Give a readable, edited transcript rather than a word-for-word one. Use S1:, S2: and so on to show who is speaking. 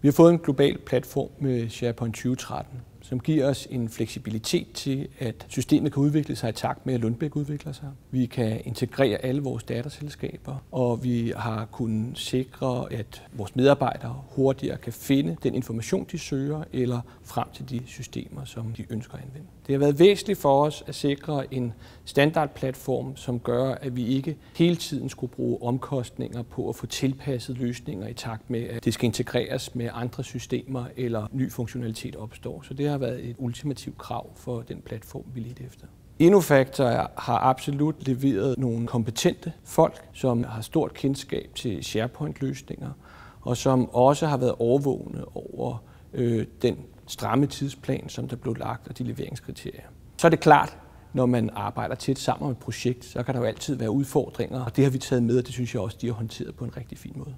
S1: Vi har fået en global platform med SharePoint 2013, som giver os en fleksibilitet til, at systemet kan udvikle sig i takt med, at Lundbeck udvikler sig. Vi kan integrere alle vores datterselskaber, og vi har kunnet sikre, at vores medarbejdere hurtigere kan finde den information, de søger, eller frem til de systemer, som de ønsker at anvende. Det har været væsentligt for os at sikre en standardplatform, som gør, at vi ikke hele tiden skulle bruge omkostninger på at få tilpasset løsninger i takt med, at det skal integreres med andre systemer, eller ny funktionalitet opstår. Så det har været et ultimativt krav for den platform, vi ledte efter. Innofactor har absolut leveret nogle kompetente folk, som har stort kendskab til SharePoint-løsninger, og som også har været overvågne over den stramme tidsplan, som der blev lagt, og de leveringskriterier. Så er det klart, når man arbejder tæt sammen om et projekt, så kan der jo altid være udfordringer, og det har vi taget med, og det synes jeg også, de har håndteret på en rigtig fin måde.